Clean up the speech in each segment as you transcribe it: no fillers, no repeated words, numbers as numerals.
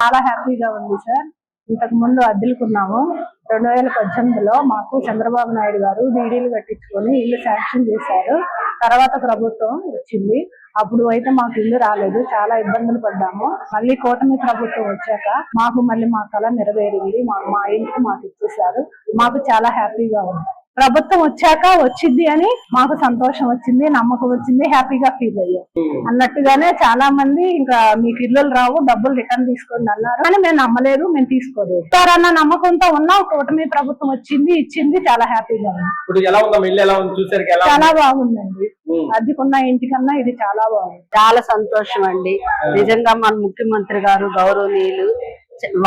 చాలా హ్యాపీగా ఉంది సార్. ఇంతకు ముందు అద్దెలుకున్నాము. 2018లో మాకు చంద్రబాబు నాయుడు గారు డీడీలు కట్టించుకొని ఇల్లు శాంక్షన్ చేశారు. తర్వాత ప్రభుత్వం వచ్చింది. అప్పుడు అయితే మాకు ఇల్లు రాలేదు, చాలా ఇబ్బందులు పడ్డాము. మళ్ళీ కూటమి ప్రభుత్వం వచ్చాక మళ్ళీ మా కళ నెరవేరింది. మా ఇంటికి మాకు ఇచ్చేసారు. మాకు చాలా హ్యాపీగా ఉంది. ప్రభుత్వం వచ్చాక వచ్చింది అని మాకు సంతోషం వచ్చింది, నమ్మకం వచ్చింది, హ్యాపీగా ఫీల్ అయ్యాం. అన్నట్టుగానే చాలా మంది ఇంకా మీకు ఇల్లులు రావు, డబ్బులు రిటర్న్ తీసుకోండి అన్నారు. కానీ మేము నమ్మలేదు, మేము తీసుకోలేదు. సార్ అన్న నమ్మకంతో ఉన్నాం. కూటమి ప్రభుత్వం వచ్చింది, ఇచ్చింది, చాలా హ్యాపీగా ఉంది. చాలా బాగుందండి. అద్దెకున్న ఇంటికన్నా ఇది చాలా బాగుంది. చాలా సంతోషం అండి. నిజంగా మన ముఖ్యమంత్రి గారు గౌరవనీయులు,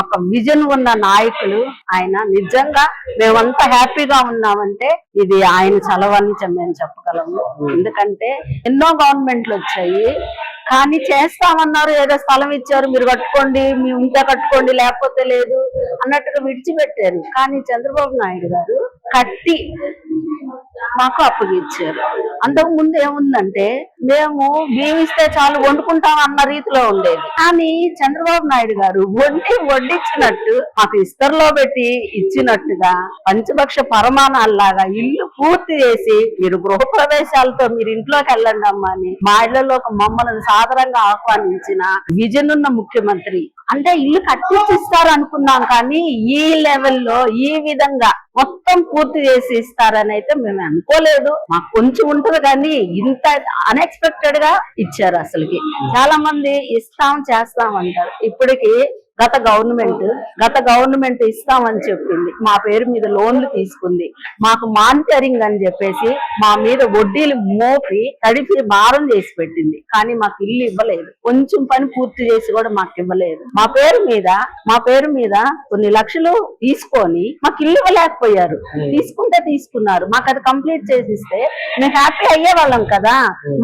ఒక విజన్ ఉన్న నాయకులు ఆయన. నిజంగా మేమంతా హ్యాపీగా ఉన్నామంటే ఇది ఆయన చలవని మేము చెప్పగలము. ఎందుకంటే ఎన్నో గవర్నమెంట్లు వచ్చాయి, కానీ చేస్తామన్నారు, ఏదో స్థలం ఇచ్చారు, మీరు కట్టుకోండి, మీ ఉంటే కట్టుకోండి, లేకపోతే లేదు అన్నట్టుగా విడిచిపెట్టారు. కానీ చంద్రబాబు నాయుడు గారు కట్టి మాకు అప్పగిచ్చారు. అంతకు ముందు ఏముందంటే మేము బియ్యమిస్తే చాలు వండుకుంటాం అన్న రీతిలో ఉండేది. కానీ చంద్రబాబు నాయుడు గారు వడ్డిచ్చినట్టు మాకు ఇస్తరులో పెట్టి ఇచ్చినట్టుగా పంచభక్ష పరమాణాల్లాగా ఇల్లు పూర్తి చేసి మీరు గృహప్రవేశాలతో మీరు ఇంట్లోకి వెళ్ళండి అమ్మా అని మా ఇళ్లలోకి మమ్మల్ని సాదరంగా ఆహ్వానించిన విజన్ ఉన్న ముఖ్యమంత్రి. అంటే ఇల్లు కట్టించిస్తారు అనుకున్నాం, కానీ ఈ లెవెల్లో ఈ విధంగా మొత్తం పూర్తి చేసి ఇస్తారని అయితే మేము అనుకోలేదు. మాకు కొంచెం ఉంటది, కానీ ఇంత అన్ఎక్స్పెక్టెడ్ గా ఇచ్చారు. అసలుకి చాలా మంది ఇస్తాం చేస్తాం అంటారు. ఇప్పటికి గత గవర్నమెంట్ ఇస్తామని చెప్పింది, మా పేరు మీద లోన్లు తీసుకుంది, మాకు మానిటరింగ్ అని చెప్పేసి మా మీద వడ్డీలు మోపి తడిపి భారం చేసి పెట్టింది. కానీ మాకు ఇల్లు ఇవ్వలేదు. కొంచెం పని పూర్తి చేసి కూడా మాకు ఇవ్వలేదు. మా పేరు మీద కొన్ని లక్షలు తీసుకొని మాకు ఇల్లు ఇవ్వలేకపోయారు. తీసుకున్నారు. మాకు అది కంప్లీట్ చేసిస్తే మేము హ్యాపీ అయ్యే వాళ్ళం కదా.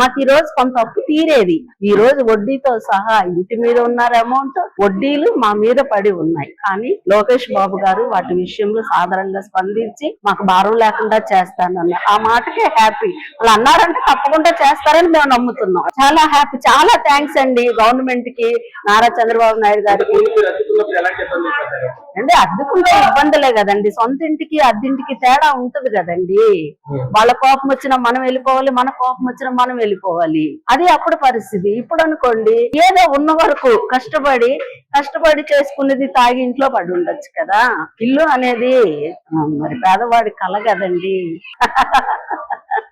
మాకు ఈ రోజు కొంత అప్పు తీరేది. ఈ రోజు వడ్డీతో సహా ఇంటి మీద ఉన్న అమౌంట్, వడ్డీలు మా మీద పడి ఉన్నాయి. కానీ లోకేష్ బాబు గారు వాటి విషయంలో సాధారణంగా స్పందించి మాకు భారం లేకుండా చేస్తానన్నారు. ఆ మాటకే హ్యాపీ. వాళ్ళు అన్నారంటే తప్పకుండా చేస్తారని మేము నమ్ముతున్నాం. చాలా హ్యాపీ, చాలా థ్యాంక్స్ అండి గవర్నమెంట్ కి, నారా చంద్రబాబు నాయుడు గారికి. అంటే అద్దెకుంటే ఇబ్బందులే కదండి. సొంత ఇంటికి అద్దెంటికి తేడా ఉంటది కదండి. వాళ్ళ కోపం వచ్చినా మనం వెళ్ళిపోవాలి, మన కోపం వచ్చినా మనం వెళ్ళిపోవాలి. అది అప్పుడు పరిస్థితి. ఇప్పుడు అనుకోండి, ఏదో ఉన్న వరకు కష్టపడి చేసుకునేది తాగి ఇంట్లో పడి ఉండొచ్చు కదా. ఇల్లు అనేది మరి పేదవాడి కల కదండి.